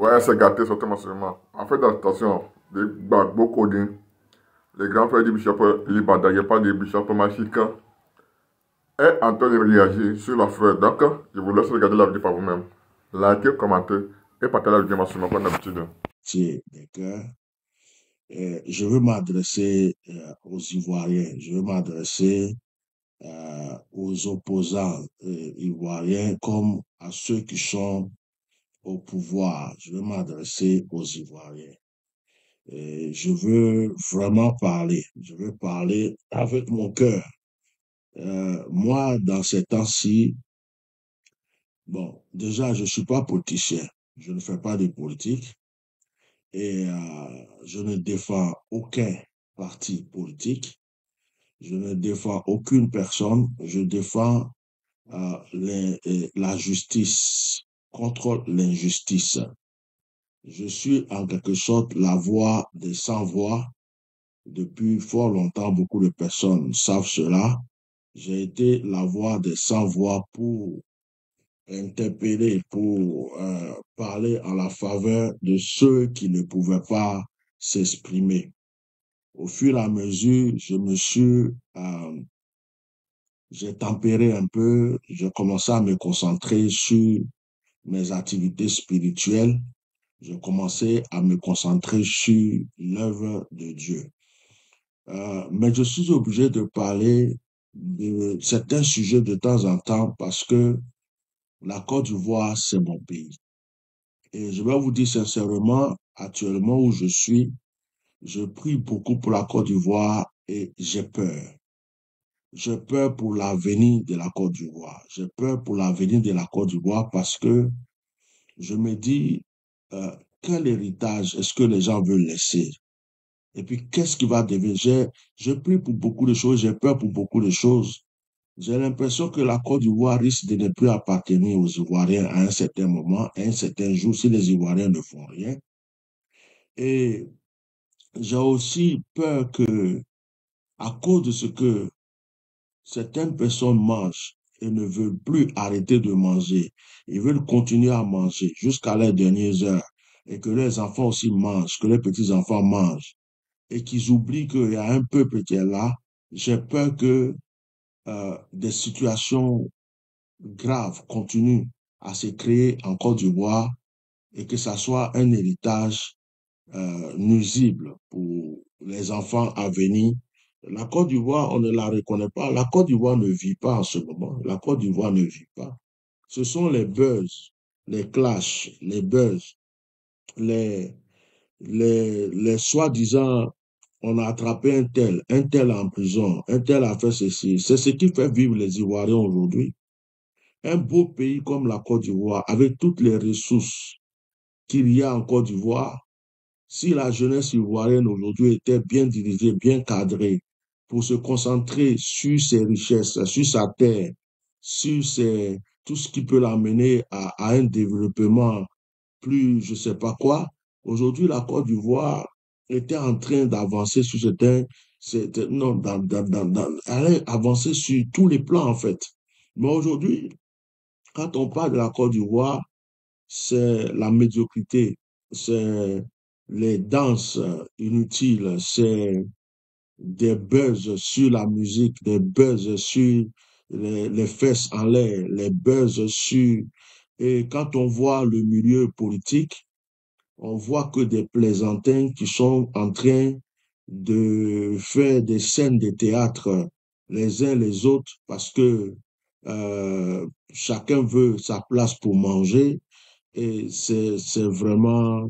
Ouais, c'est gâté, certainement, seulement. En fait, attention, les Gbagbo Coding, les grands frères du bishop Libanda, il n'y a pas de bishop magique, est en train de réagir sur l'affaire. Donc, je vous laisse regarder la vidéo par vous-même. Likez, commentez et partagez la vidéo maximum comme d'habitude. D'accord. Je veux m'adresser aux Ivoiriens, je veux m'adresser aux opposants ivoiriens comme à ceux qui sont au pouvoir. Je veux m'adresser aux Ivoiriens. Je veux vraiment parler. Je veux parler avec mon cœur. Moi, dans ces temps-ci, bon, déjà, je suis pas politicien. Je ne fais pas de politique et je ne défends aucun parti politique. Je ne défends aucune personne. Je défends la justice contre l'injustice. Je suis en quelque sorte la voix des sans-voix. Depuis fort longtemps, beaucoup de personnes savent cela. J'ai été la voix des sans-voix pour interpeller, pour parler en la faveur de ceux qui ne pouvaient pas s'exprimer. Au fur et à mesure, j'ai tempéré un peu, j'ai commencé à me concentrer sur mes activités spirituelles, j'ai commencé à me concentrer sur l'œuvre de Dieu. Mais je suis obligé de parler de certains sujets de temps en temps parce que la Côte d'Ivoire, c'est mon pays. Et je vais vous dire sincèrement, actuellement où je suis, je prie beaucoup pour la Côte d'Ivoire et j'ai peur. J'ai peur pour l'avenir de la Côte d'Ivoire. J'ai peur pour l'avenir de la Côte d'Ivoire parce que je me dis, euh, quel héritage est-ce que les gens veulent laisser? Et puis, qu'est-ce qui va devenir? Je prie pour beaucoup de choses, j'ai peur pour beaucoup de choses. J'ai l'impression que la Côte d'Ivoire risque de ne plus appartenir aux Ivoiriens à un certain moment, à un certain jour, si les Ivoiriens ne font rien. Et j'ai aussi peur que, à cause de ce que certaines personnes mangent et ne veulent plus arrêter de manger, ils veulent continuer à manger jusqu'à leurs dernières heures, et que les enfants aussi mangent, que les petits-enfants mangent, et qu'ils oublient qu'il y a un peuple qui est là. J'ai peur que des situations graves continuent à se créer en Côte d'Ivoire et que ça soit un héritage nuisible pour les enfants à venir. La Côte d'Ivoire, on ne la reconnaît pas. La Côte d'Ivoire ne vit pas en ce moment. La Côte d'Ivoire ne vit pas. Ce sont les buzz, les clashs, les buzz, les, les soi-disant, on a attrapé un tel en prison, un tel a fait ceci. C'est ce qui fait vivre les Ivoiriens aujourd'hui. Un beau pays comme la Côte d'Ivoire, avec toutes les ressources qu'il y a en Côte d'Ivoire, si la jeunesse ivoirienne aujourd'hui était bien dirigée, bien cadrée, pour se concentrer sur ses richesses, sur sa terre, sur tout ce qui peut l'amener à un développement plus, je sais pas quoi, aujourd'hui, la Côte d'Ivoire était en train d'avancer sur non, elle allait avancer sur tous les plans, en fait. Mais aujourd'hui, quand on parle de la Côte d'Ivoire, c'est la médiocrité, c'est les danses inutiles, c'est des buzz sur la musique, des buzz sur les fesses en l'air, les buzz sur... Et quand on voit le milieu politique, on voit que des plaisantins qui sont en train de faire des scènes de théâtre les uns les autres parce que chacun veut sa place pour manger et c'est vraiment,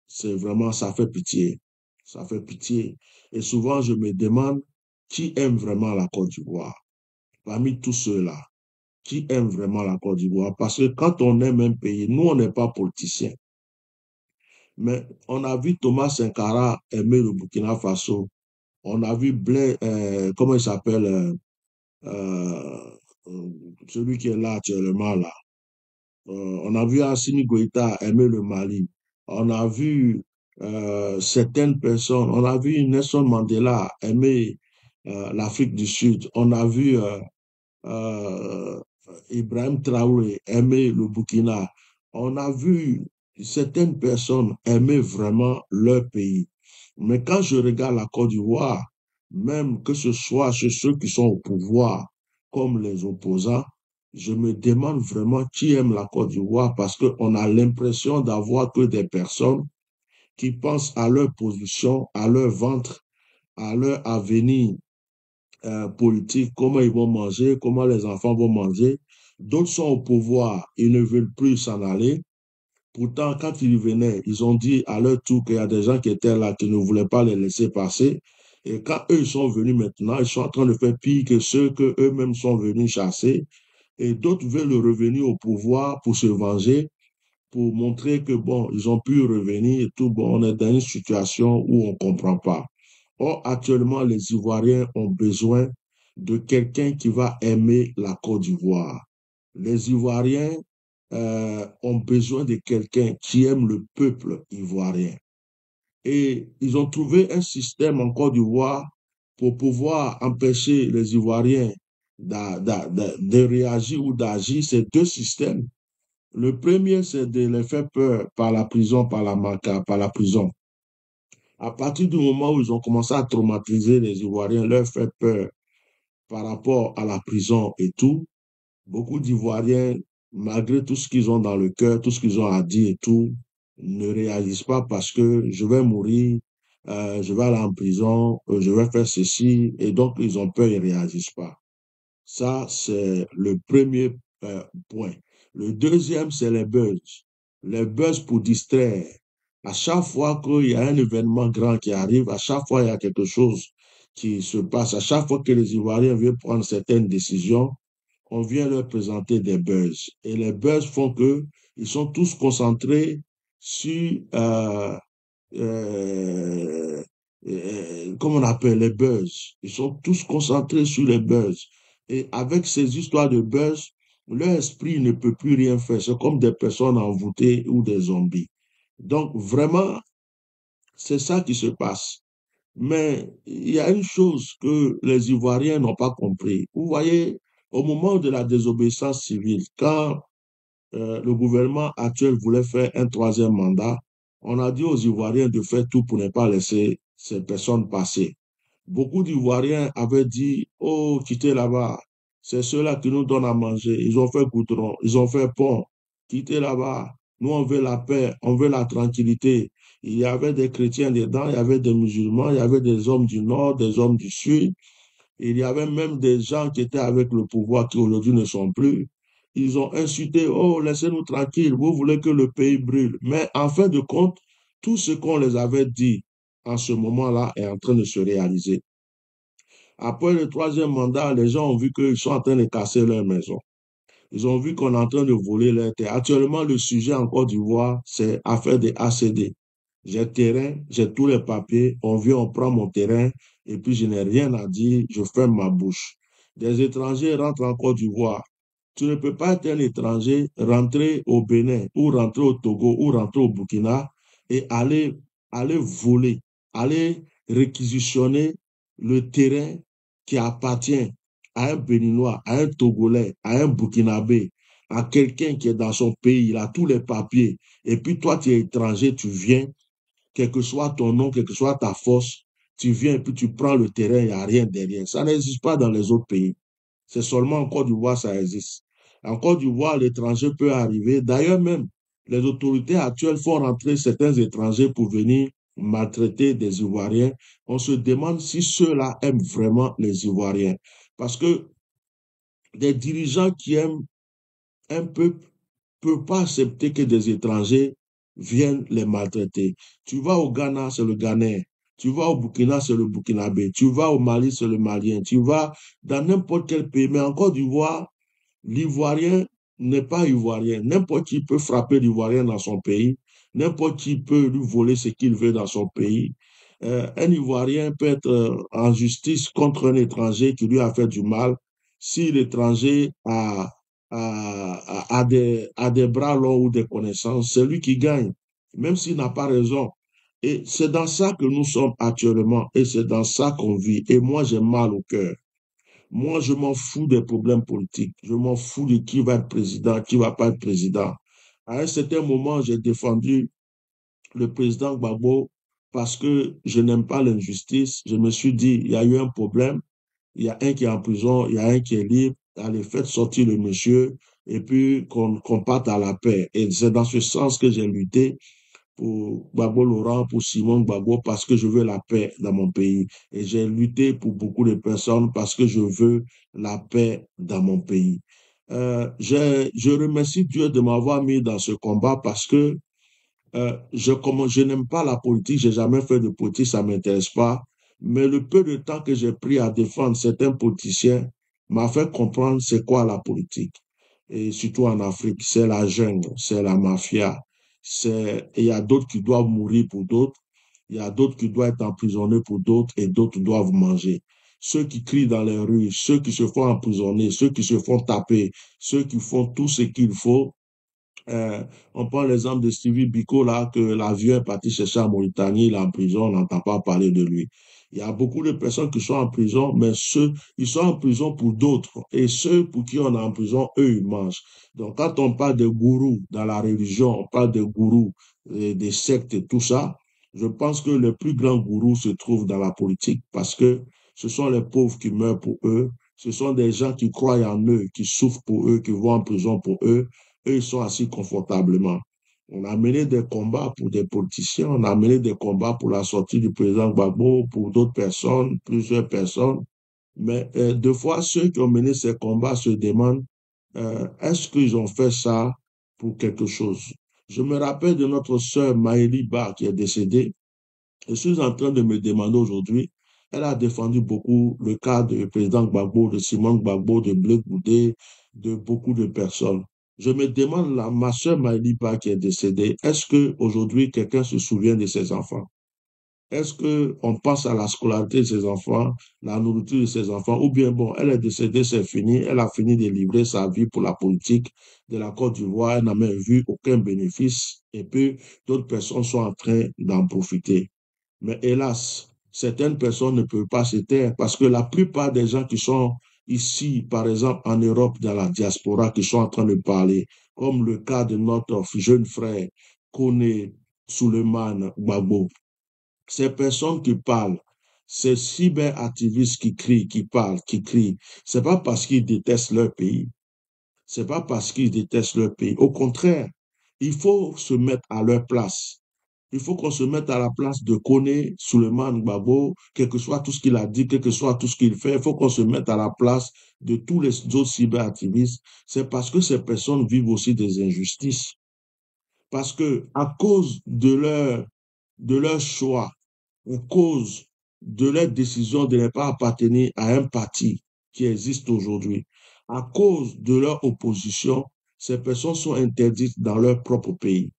ça fait pitié. Ça fait pitié. Et souvent, je me demande qui aime vraiment la Côte d'Ivoire parmi tous ceux-là. Qui aime vraiment la Côte d'Ivoire? Parce que quand on aime un pays, nous, on n'est pas politiciens. Mais on a vu Thomas Sankara aimer le Burkina Faso. On a vu Blaise, comment il s'appelle, euh, celui qui est là actuellement là. On a vu Assimi Goïta aimer le Mali. On a vu certaines personnes, on a vu Nelson Mandela aimer l'Afrique du Sud. On a vu euh, Ibrahim Traoré aimer le Burkina. On a vu certaines personnes aimaient vraiment leur pays. Mais quand je regarde la Côte d'Ivoire, même que ce soit chez ceux qui sont au pouvoir comme les opposants, je me demande vraiment qui aime la Côte d'Ivoire parce qu'on a l'impression d'avoir que des personnes qui pensent à leur position, à leur ventre, à leur avenir politique, comment ils vont manger, comment les enfants vont manger. D'autres sont au pouvoir, ils ne veulent plus s'en aller. Pourtant, quand ils venaient, ils ont dit à leur tour qu'il y a des gens qui étaient là, qui ne voulaient pas les laisser passer. Et quand eux, ils sont venus maintenant, ils sont en train de faire pire que ceux que eux-mêmes sont venus chasser. Et d'autres veulent revenir au pouvoir pour se venger, pour montrer que, bon, ils ont pu revenir et tout. Bon, on est dans une situation où on ne comprend pas. Or, actuellement, les Ivoiriens ont besoin de quelqu'un qui va aimer la Côte d'Ivoire. Les Ivoiriens ont besoin de quelqu'un qui aime le peuple ivoirien. Et ils ont trouvé un système en Côte d'Ivoire pour pouvoir empêcher les Ivoiriens de réagir ou d'agir. C'est deux systèmes. Le premier, c'est de les faire peur par la prison, par la prison. À partir du moment où ils ont commencé à traumatiser les Ivoiriens, leur faire peur par rapport à la prison et tout, beaucoup d'Ivoiriens, malgré tout ce qu'ils ont dans le cœur, tout ce qu'ils ont à dire et tout, ne réalisent pas parce que je vais mourir, je vais aller en prison, je vais faire ceci, et donc ils ont peur, ils ne réagissent pas. Ça, c'est le premier point. Le deuxième, c'est les buzz. Les buzz pour distraire. À chaque fois qu'il y a un événement grand qui arrive, à chaque fois il y a quelque chose qui se passe, à chaque fois que les Ivoiriens veulent prendre certaines décisions, on vient leur présenter des buzz. Et les buzz font que ils sont tous concentrés sur euh, comme on appelle les buzz. Ils sont tous concentrés sur les buzz. Et avec ces histoires de buzz, leur esprit ne peut plus rien faire. C'est comme des personnes envoûtées ou des zombies. Donc, vraiment, c'est ça qui se passe. Mais il y a une chose que les Ivoiriens n'ont pas compris. Vous voyez, au moment de la désobéissance civile, quand le gouvernement actuel voulait faire un troisième mandat, on a dit aux Ivoiriens de faire tout pour ne pas laisser ces personnes passer. Beaucoup d'Ivoiriens avaient dit, oh, quittez là-bas, c'est ceux-là qui nous donnent à manger. Ils ont fait goudron, ils ont fait pont, quittez là-bas. Nous, on veut la paix, on veut la tranquillité. Il y avait des chrétiens dedans, il y avait des musulmans, il y avait des hommes du nord, des hommes du sud. Il y avait même des gens qui étaient avec le pouvoir qui aujourd'hui ne sont plus. Ils ont insulté, oh, laissez-nous tranquilles, vous voulez que le pays brûle. Mais en fin de compte, tout ce qu'on les avait dit en ce moment-là est en train de se réaliser. Après le troisième mandat, les gens ont vu qu'ils sont en train de casser leur maison. Ils ont vu qu'on est en train de voler leur terre. Actuellement, le sujet en Côte d'Ivoire, c'est affaire des ACD. J'ai terrain, j'ai tous les papiers, on vient, on prend mon terrain, et puis je n'ai rien à dire, je ferme ma bouche. Des étrangers rentrent en Côte d'Ivoire. Tu ne peux pas être un étranger, rentrer au Bénin, ou rentrer au Togo, ou rentrer au Burkina, et aller voler, aller réquisitionner le terrain qui appartient à un Béninois, à un Togolais, à un Burkinabé, à quelqu'un qui est dans son pays, il a tous les papiers, et puis toi, tu es étranger, tu viens, quel que soit ton nom, quelle que soit ta force, tu viens et puis tu prends le terrain, il n'y a rien derrière. Ça n'existe pas dans les autres pays. C'est seulement en Côte d'Ivoire ça existe. En Côte d'Ivoire, l'étranger peut arriver. D'ailleurs, même, les autorités actuelles font rentrer certains étrangers pour venir maltraiter des Ivoiriens. On se demande si ceux-là aiment vraiment les Ivoiriens. Parce que des dirigeants qui aiment un peuple ne peuvent pas accepter que des étrangers viennent les maltraiter. Tu vas au Ghana, c'est le Ghanéen. Tu vas au Burkina, c'est le Burkinabé. Tu vas au Mali, c'est le Malien. Tu vas dans n'importe quel pays. Mais en Côte d'Ivoire, l'Ivoirien n'est pas Ivoirien. N'importe qui peut frapper l'Ivoirien dans son pays. N'importe qui peut lui voler ce qu'il veut dans son pays. Un Ivoirien peut être en justice contre un étranger qui lui a fait du mal si l'étranger a des bras longs ou des connaissances. C'est lui qui gagne, même s'il n'a pas raison. Et c'est dans ça que nous sommes actuellement et c'est dans ça qu'on vit. Et moi, j'ai mal au cœur. Moi, je m'en fous des problèmes politiques. Je m'en fous de qui va être président, qui va pas être président. À un certain moment, j'ai défendu le président Gbagbo parce que je n'aime pas l'injustice. Je me suis dit, il y a eu un problème, il y a un qui est en prison, il y a un qui est libre. Allez, faites sortir le monsieur et puis qu'on parte à la paix. Et c'est dans ce sens que j'ai lutté pour Gbagbo Laurent, pour Simon Gbagbo, parce que je veux la paix dans mon pays. Et j'ai lutté pour beaucoup de personnes parce que je veux la paix dans mon pays. Je remercie Dieu de m'avoir mis dans ce combat parce que je n'aime pas la politique, j'ai jamais fait de politique, ça m'intéresse pas. Mais le peu de temps que j'ai pris à défendre certains politiciens m'a fait comprendre c'est quoi la politique. Et surtout en Afrique, c'est la jungle, c'est la mafia. Il y a d'autres qui doivent mourir pour d'autres. Il y a d'autres qui doivent être emprisonnés pour d'autres et d'autres doivent manger. Ceux qui crient dans les rues, ceux qui se font emprisonner, ceux qui se font taper, ceux qui font tout ce qu'il faut, euh, on prend l'exemple de Stevie Biko, là, que l'avion est parti chercher en Mauritanie, il est en prison, on n'entend pas parler de lui. Il y a beaucoup de personnes qui sont en prison, mais ils sont en prison pour d'autres. Et ceux pour qui on est en prison, eux, ils mangent. Donc, quand on parle de gourous dans la religion, on parle de gourous, des sectes et tout ça, je pense que le plus grand gourou se trouve dans la politique parce que ce sont les pauvres qui meurent pour eux. Ce sont des gens qui croient en eux, qui souffrent pour eux, qui vont en prison pour eux. Eux, ils sont assis confortablement. On a mené des combats pour des politiciens, on a mené des combats pour la sortie du président Gbagbo, pour d'autres personnes, plusieurs personnes. Mais deux fois, ceux qui ont mené ces combats se demandent, est-ce qu'ils ont fait ça pour quelque chose? Je me rappelle de notre sœur Maëlie Ba qui est décédée. Je suis en train de me demander aujourd'hui, elle a défendu beaucoup le cas du président Gbagbo, de Simon Gbagbo, de Blé Goudé, de beaucoup de personnes. Je me demande, là, ma soeur Maëliba qui est décédée, est-ce que aujourd'hui quelqu'un se souvient de ses enfants? Est-ce que on pense à la scolarité de ses enfants, la nourriture de ses enfants, ou bien bon, elle est décédée, c'est fini, elle a fini de livrer sa vie pour la politique de la Côte d'Ivoire, elle n'a même vu aucun bénéfice, et puis d'autres personnes sont en train d'en profiter. Mais hélas, certaines personnes ne peuvent pas se taire parce que la plupart des gens qui sont ici, par exemple en Europe, dans la diaspora, qui sont en train de parler, comme le cas de notre jeune frère Kone Suleiman Gbagbo, ces personnes qui parlent, ces cyberactivistes qui crient, qui parlent, qui crient, c'est pas parce qu'ils détestent leur pays, c'est pas parce qu'ils détestent leur pays. Au contraire, il faut se mettre à leur place. Il faut qu'on se mette à la place de Kone Suleiman Gbagbo, quel que soit tout ce qu'il a dit, quel que soit tout ce qu'il fait, il faut qu'on se mette à la place de tous les autres cyberactivistes. C'est parce que ces personnes vivent aussi des injustices. Parce que à cause de leur choix, à cause de leur décision de ne pas appartenir à un parti qui existe aujourd'hui, à cause de leur opposition, ces personnes sont interdites dans leur propre pays.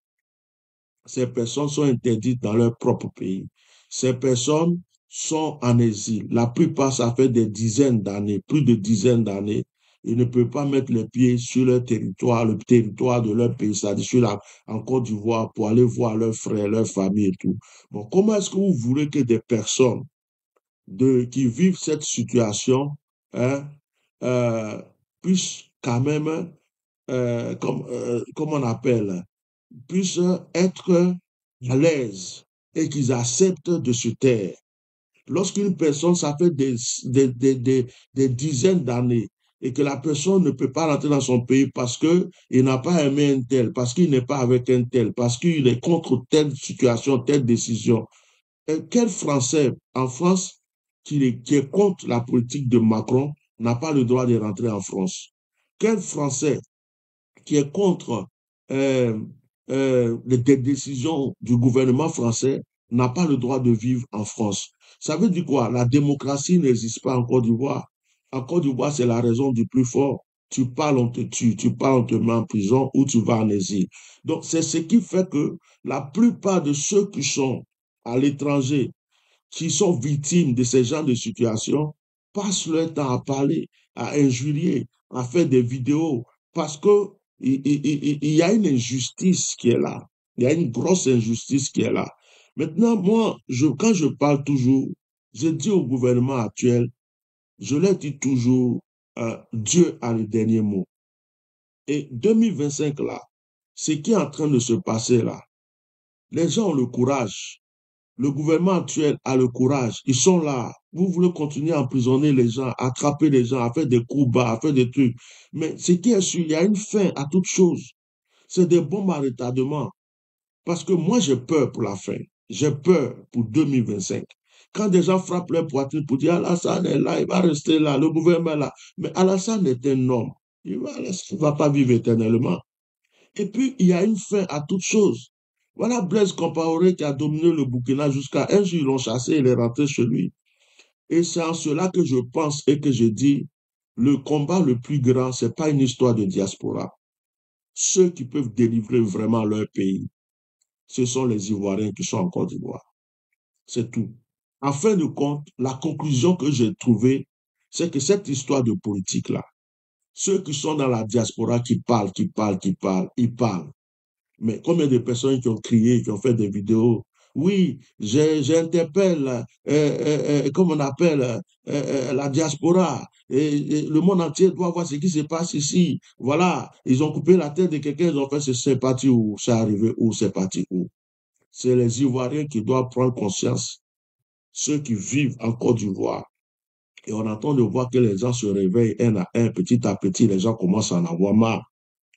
Ces personnes sont interdites dans leur propre pays. Ces personnes sont en exil. La plupart, ça fait des dizaines d'années, plus de dizaines d'années. Ils ne peuvent pas mettre les pieds sur leur territoire, le territoire de leur pays, c'est-à-dire en Côte d'Ivoire, pour aller voir leurs frères, leurs familles et tout. Bon, comment est-ce que vous voulez que des personnes qui vivent cette situation hein, euh, puissent quand même, comme on appelle, puissent être à l'aise et qu'ils acceptent de se taire. Lorsqu'une personne, ça fait des dizaines d'années et que la personne ne peut pas rentrer dans son pays parce qu'il n'a pas aimé un tel, parce qu'il n'est pas avec un tel, parce qu'il est contre telle situation, telle décision. Et quel Français en France qui est contre la politique de Macron n'a pas le droit de rentrer en France? Quel Français qui est contre euh, les décisions du gouvernement français n'a pas le droit de vivre en France. Ça veut dire quoi? La démocratie n'existe pas en Côte d'Ivoire. En Côte d'Ivoire, c'est la raison du plus fort. Tu parles, on te tue. Tu parles, on te met en prison ou tu vas en exil. Donc, c'est ce qui fait que la plupart de ceux qui sont à l'étranger, qui sont victimes de ces genres de situations, passent leur temps à parler, à injurier, à faire des vidéos, parce que il y a une injustice qui est là. Il y a une grosse injustice qui est là. Maintenant, moi, quand je parle toujours, je dis au gouvernement actuel, je leur dis toujours, Dieu a le dernier mot. Et 2025 là, ce qui est en train de se passer là, les gens ont le courage. Le gouvernement actuel a le courage. Ils sont là. Vous voulez continuer à emprisonner les gens, à attraper les gens, à faire des coups bas, à faire des trucs. Mais ce qui est sûr, il y a une fin à toute chose. C'est des bombes à retardement. Parce que moi, j'ai peur pour la fin. J'ai peur pour 2025. Quand des gens frappent leur poitrine pour dire Alassane est là, il va rester là, le gouvernement est là. Mais Alassane est un homme. Il ne va pas vivre éternellement. Et puis, il y a une fin à toute chose. Voilà Blaise Compaoré qui a dominé le Burkina jusqu'à un jour, ils l'ont chassé, il est rentré chez lui. Et c'est en cela que je pense et que je dis, le combat le plus grand, c'est pas une histoire de diaspora. Ceux qui peuvent délivrer vraiment leur pays, ce sont les Ivoiriens qui sont en Côte d'Ivoire. C'est tout. En fin de compte, la conclusion que j'ai trouvée, c'est que cette histoire de politique-là, ceux qui sont dans la diaspora qui parlent, ils parlent. Mais combien de personnes qui ont crié, qui ont fait des vidéos? Oui, j'interpelle, comme on appelle, la diaspora. Et le monde entier doit voir ce qui se passe ici. Voilà, ils ont coupé la tête de quelqu'un, ils ont fait c'est parti où, c'est arrivé où, c'est parti où. C'est les Ivoiriens qui doivent prendre conscience, ceux qui vivent en Côte d'Ivoire. Et on attend de voir que les gens se réveillent un à un, petit à petit, les gens commencent à en avoir marre.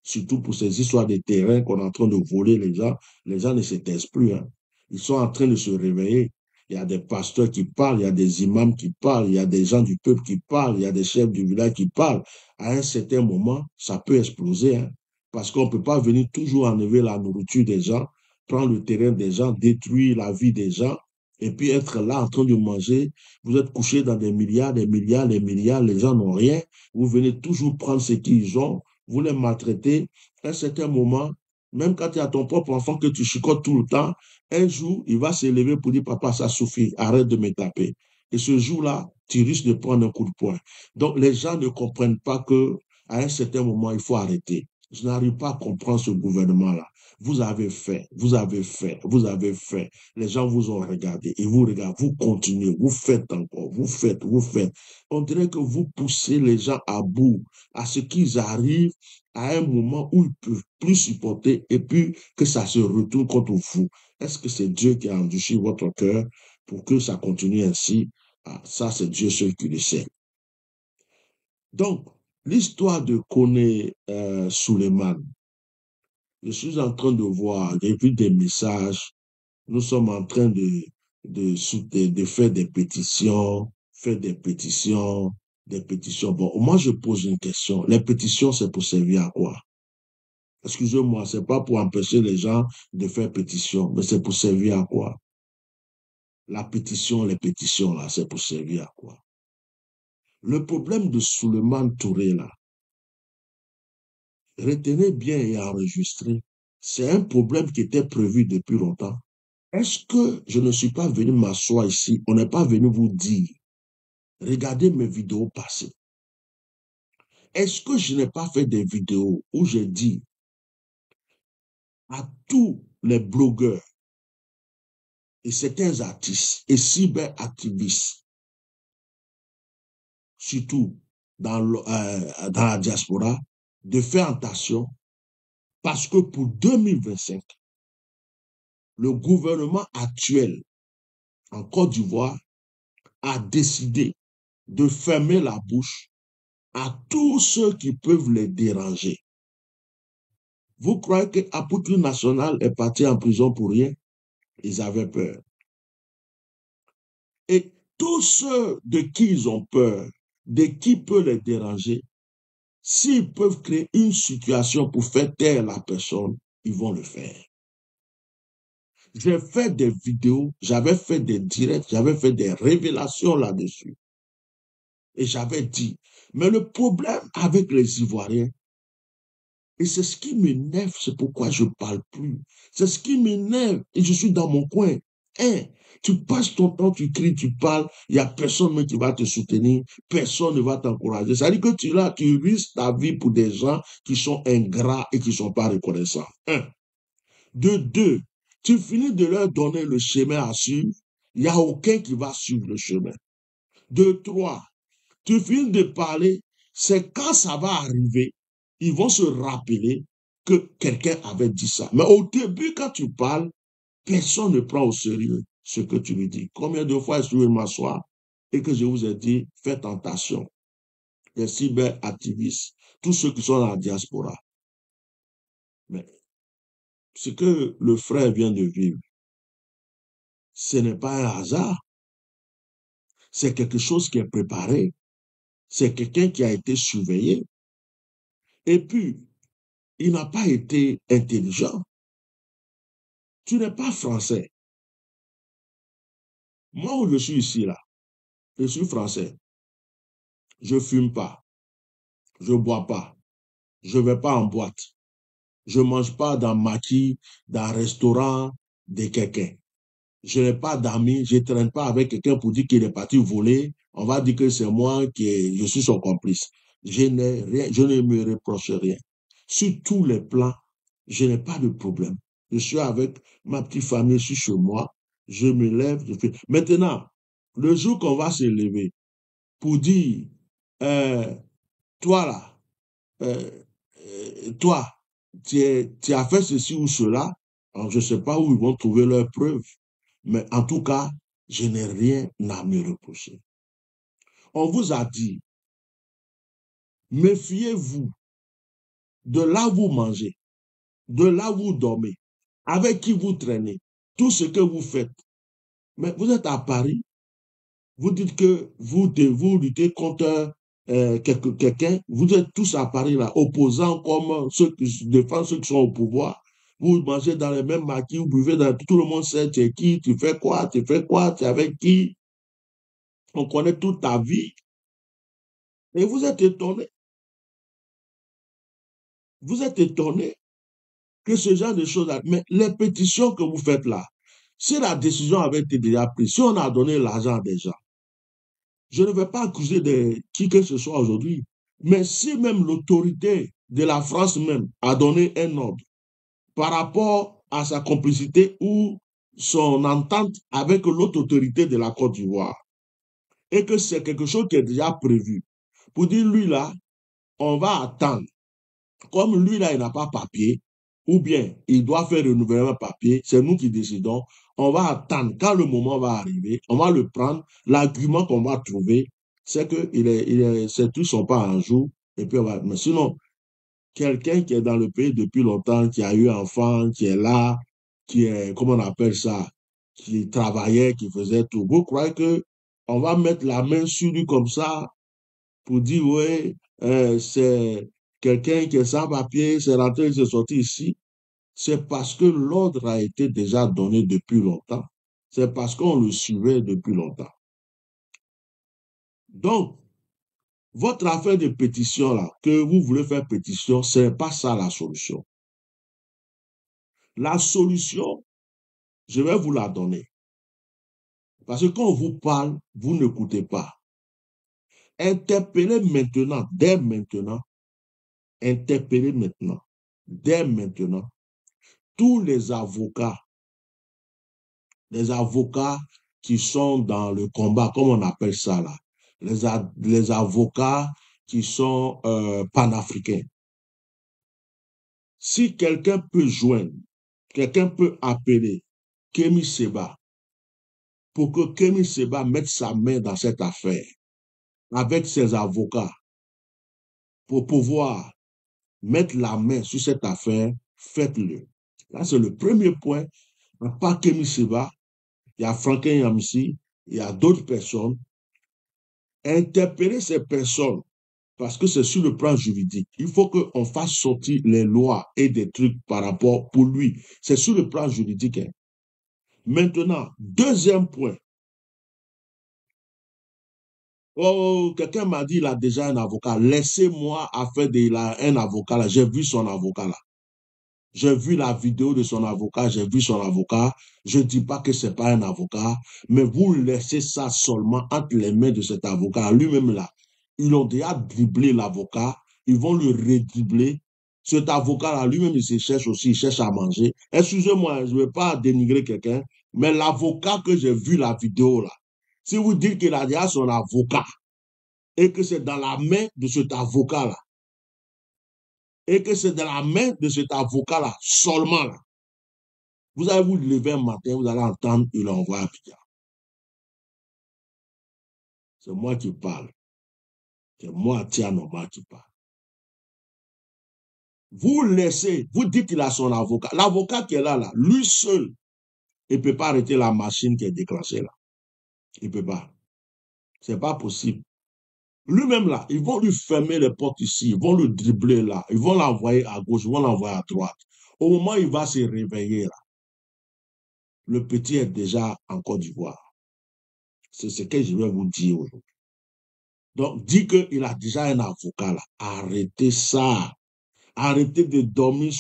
Surtout pour ces histoires de terrain qu'on est en train de voler les gens ne se taisent plus. Hein. Ils sont en train de se réveiller. Il y a des pasteurs qui parlent, il y a des imams qui parlent, il y a des gens du peuple qui parlent, il y a des chefs du village qui parlent. À un certain moment, ça peut exploser. Hein, parce qu'on ne peut pas venir toujours enlever la nourriture des gens, prendre le terrain des gens, détruire la vie des gens, et puis être là en train de manger. Vous êtes couché dans des milliards, les gens n'ont rien. Vous venez toujours prendre ce qu'ils ont, vous les maltraitez, à un certain moment, même quand tu as ton propre enfant que tu chicotes tout le temps, un jour, il va s'élever pour dire, papa, ça suffit, arrête de me taper. Et ce jour-là, tu risques de prendre un coup de poing. Donc, les gens ne comprennent pas que à un certain moment, il faut arrêter. Je n'arrive pas à comprendre ce gouvernement-là. Vous avez fait, vous avez fait, vous avez fait. Les gens vous ont regardé et vous regardez, vous continuez, vous faites encore, vous faites, vous faites. On dirait que vous poussez les gens à bout, à ce qu'ils arrivent à un moment où ils ne peuvent plus supporter et puis que ça se retourne contre vous. Est-ce que c'est Dieu qui a endurci votre cœur pour que ça continue ainsi? Ah, ça, c'est Dieu seul qui le sait. Donc, l'histoire de Kone Suleiman, je suis en train de voir, j'ai vu des messages, nous sommes en train de faire des pétitions, des pétitions. Bon, moi, je pose une question. Les pétitions, c'est pour servir à quoi? Excusez-moi, c'est pas pour empêcher les gens de faire pétition, mais c'est pour servir à quoi? La pétition, les pétitions, là, c'est pour servir à quoi? Le problème de Souleymane Touré, là, retenez bien et enregistrez, c'est un problème qui était prévu depuis longtemps. Est-ce que je ne suis pas venu m'asseoir ici, on n'est pas venu vous dire, regardez mes vidéos passées. Est-ce que je n'ai pas fait des vidéos où j'ai dit à tous les blogueurs et certains artistes et cyberactivistes, surtout dans la diaspora, de faire attention parce que pour 2025, le gouvernement actuel en Côte d'Ivoire a décidé de fermer la bouche à tous ceux qui peuvent les déranger. Vous croyez que Apôtre National est parti en prison pour rien? Ils avaient peur. Et tous ceux de qui ils ont peur, de qui peut les déranger, s'ils peuvent créer une situation pour faire taire la personne, ils vont le faire. J'ai fait des vidéos, j'avais fait des directs, j'avais fait des révélations là-dessus. Et j'avais dit, mais le problème avec les Ivoiriens, et c'est ce qui m'énerve, c'est pourquoi je ne parle plus. C'est ce qui m'énerve, et je suis dans mon coin. Hein, tu passes ton temps, tu cries, tu parles, il n'y a personne même qui va te soutenir, personne ne va t'encourager. C'est-à-dire que tu là, tu risques ta vie pour des gens qui sont ingrats et qui ne sont pas reconnaissants. Un. De deux, tu finis de leur donner le chemin à suivre, il n'y a aucun qui va suivre le chemin. De trois, tu finis de parler, c'est quand ça va arriver, ils vont se rappeler que quelqu'un avait dit ça. Mais au début, quand tu parles, personne ne prend au sérieux ce que tu lui dis. Combien de fois est-ce que je vais m'asseoir et que je vous ai dit, faites attention, les cyberactivistes, tous ceux qui sont dans la diaspora. Mais ce que le frère vient de vivre, ce n'est pas un hasard. C'est quelque chose qui est préparé. C'est quelqu'un qui a été surveillé. Et puis, il n'a pas été intelligent. Tu n'es pas français. Moi, où je suis ici, là, je suis français. Je ne fume pas. Je ne bois pas. Je ne vais pas en boîte. Je ne mange pas dans maquis, dans un restaurant de quelqu'un. Je n'ai pas d'amis. Je ne traîne pas avec quelqu'un pour dire qu'il est parti voler. On va dire que c'est moi je suis son complice. Je ne me reproche rien. Sur tous les plans, je n'ai pas de problème. Je suis avec ma petite famille, je suis chez moi. Je me lève, je fais. Maintenant, le jour qu'on va se lever pour dire, toi là, toi, tu as fait ceci ou cela, alors je ne sais pas où ils vont trouver leurs preuves, mais en tout cas, je n'ai rien à me reprocher. On vous a dit, méfiez-vous de là où vous mangez, de là où vous dormez, avec qui vous traînez, tout ce que vous faites. Mais vous êtes à Paris, vous dites que vous luttez contre quelqu'un, vous êtes tous à Paris là, opposants comme ceux qui défendent ceux qui sont au pouvoir. Vous mangez dans les mêmes maquis, vous buvez dans tout le monde sait tu es qui, tu fais quoi, tu es avec qui. On connaît toute ta vie. Et vous êtes étonné. Vous êtes étonné que ce genre de choses, mais les pétitions que vous faites là, si la décision avait été déjà prise, si on a donné l'argent des gens, je ne vais pas accuser de qui que ce soit aujourd'hui, mais si même l'autorité de la France même a donné un ordre par rapport à sa complicité ou son entente avec l'autre autorité de la Côte d'Ivoire, et que c'est quelque chose qui est déjà prévu, pour dire lui là, on va attendre. Comme lui là, il n'a pas papier, ou bien il doit faire renouvellement papier, c'est nous qui décidons. On va attendre. Quand le moment va arriver, on va le prendre. L'argument qu'on va trouver, c'est que ces trucs ne sont pas en jour. Et puis mais sinon, quelqu'un qui est dans le pays depuis longtemps, qui a eu enfant, qui est là, qui est, comment on appelle ça, qui travaillait, qui faisait tout. Vous croyez que on va mettre la main sur lui comme ça pour dire, ouais, c'est quelqu'un qui est sans papier, c'est rentré, c'est sorti ici. C'est parce que l'ordre a été déjà donné depuis longtemps. C'est parce qu'on le suivait depuis longtemps. Donc, votre affaire de pétition là, que vous voulez faire pétition, ce n'est pas ça la solution. La solution, je vais vous la donner. Parce que quand on vous parle, vous n'écoutez pas. Interpellez maintenant, dès maintenant, interpellez maintenant, dès maintenant, tous les avocats qui sont dans le combat, comme on appelle ça là, les avocats qui sont panafricains. Si quelqu'un peut joindre, quelqu'un peut appeler Kémy Séba pour que Kémy Séba mette sa main dans cette affaire avec ses avocats pour pouvoir mettre la main sur cette affaire, faites-le. Là, c'est le premier point. À part Kémy Séba, il y a Franklin Yamsi, il y a d'autres personnes. Interpeller ces personnes, parce que c'est sur le plan juridique. Il faut qu'on fasse sortir les lois et des trucs par rapport pour lui. C'est sur le plan juridique. Hein. Maintenant, deuxième point. Oh, quelqu'un m'a dit qu'il a déjà un avocat. Laissez-moi affaire un avocat là. J'ai vu son avocat là. J'ai vu la vidéo de son avocat, j'ai vu son avocat. Je ne dis pas que ce n'est pas un avocat, mais vous laissez ça seulement entre les mains de cet avocat. Lui-même là, ils ont déjà dribblé l'avocat, ils vont le redribler. Cet avocat-là, lui-même, il se cherche aussi, il cherche à manger. Excusez-moi, je ne veux pas dénigrer quelqu'un, mais l'avocat que j'ai vu la vidéo là, si vous dites qu'il a déjà son avocat et que c'est dans la main de cet avocat-là, et que c'est de la main de cet avocat-là, seulement là, vous allez vous lever un matin, vous allez entendre, il envoie à Abidjan. C'est moi qui parle. C'est moi, Tianoma, qui parle. Vous laissez, vous dites qu'il a son avocat. L'avocat qui est là, lui seul, il ne peut pas arrêter la machine qui est déclenchée là. Il ne peut pas. Ce n'est pas possible. Lui-même là, ils vont lui fermer les portes ici, ils vont le dribbler là, ils vont l'envoyer à gauche, ils vont l'envoyer à droite. Au moment où il va se réveiller là, le petit est déjà en Côte d'Ivoire. C'est ce que je vais vous dire aujourd'hui. Donc, dit qu'il a déjà un avocat là. Arrêtez ça. Arrêtez de dormir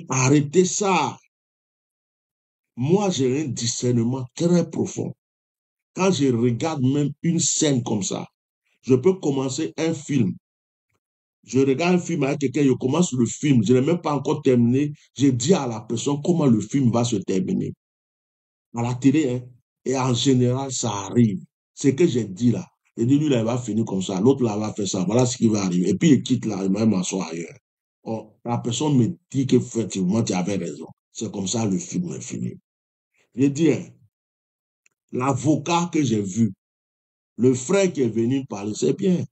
arrêtez ça. Moi, j'ai un discernement très profond. Quand je regarde même une scène comme ça, je peux commencer un film. Je regarde un film avec quelqu'un, je commence le film, je n'ai même pas encore terminé. Je dis à la personne comment le film va se terminer. À la télé, hein, et en général, ça arrive. C'est que j'ai dit là. Et dit, lui, là, il va finir comme ça. L'autre, là, va faire ça. Voilà ce qui va arriver. Et puis, il quitte là, il va m'asseoir ailleurs. Oh, la personne me dit qu'effectivement, tu avais raison. C'est comme ça, le film est fini. J'ai dit, hein, l'avocat que j'ai vu, le frère qui est venu parler, c'est bien.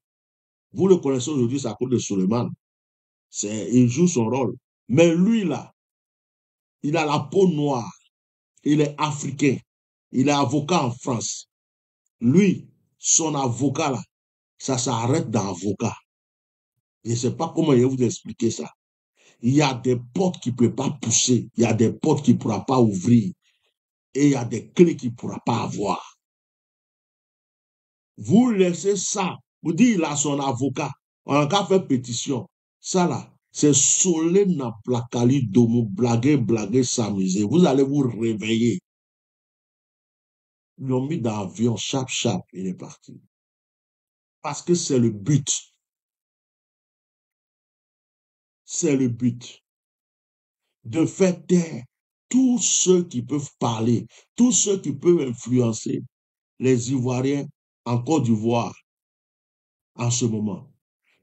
Vous le connaissez aujourd'hui, c'est à cause de Suleiman. Il joue son rôle. Mais lui, là, il a la peau noire. Il est africain. Il est avocat en France. Lui, son avocat, là, ça s'arrête d'avocat. Je ne sais pas comment je vais vous expliquer ça. Il y a des portes qui ne peuvent pas pousser. Il y a des portes qu'il ne pourra pas ouvrir. Et il y a des clés qu'il ne pourra pas avoir. Vous laissez ça. Vous dites, il a son avocat. On a qu'à faire pétition. Ça là, c'est Solé na Plakali Domo, blaguer, s'amuser. Vous allez vous réveiller. Ils l'ont mis dans l'avion, chap, il est parti. Parce que c'est le but. C'est le but. De faire taire tous ceux qui peuvent parler, tous ceux qui peuvent influencer les Ivoiriens en Côte d'Ivoire en ce moment.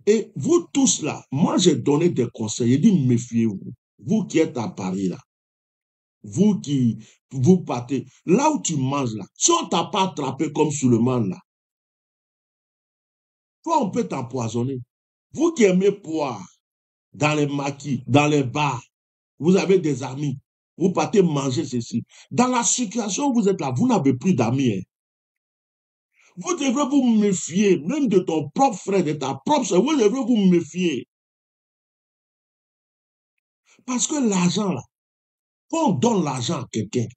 Et vous tous là, moi j'ai donné des conseils, j'ai dit méfiez-vous. Vous qui êtes à Paris là, vous qui vous partez, là où tu manges là, si on t'a pas attrapé comme Suleiman là, toi on peut t'empoisonner. Vous qui aimez boire dans les maquis, dans les bars, vous avez des amis, vous partez manger ceci. Dans la situation où vous êtes là, vous n'avez plus d'amis. Hein. Vous devrez vous méfier, même de ton propre frère, de ta propre soeur, vous devrez vous méfier. Parce que l'argent là, quand on donne l'argent à quelqu'un,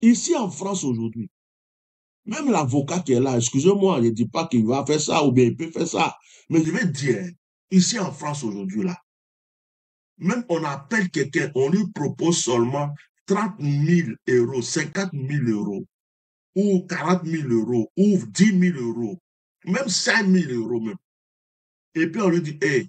ici en France aujourd'hui, même l'avocat qui est là, excusez-moi, je ne dis pas qu'il va faire ça ou bien il peut faire ça, mais je vais dire, ici en France aujourd'hui là, même on appelle quelqu'un, on lui propose seulement 30 000 euros, 50 000 euros, ou 40 000 euros, ou 10 000 euros, même 5 000 euros même. Et puis on lui dit, hey,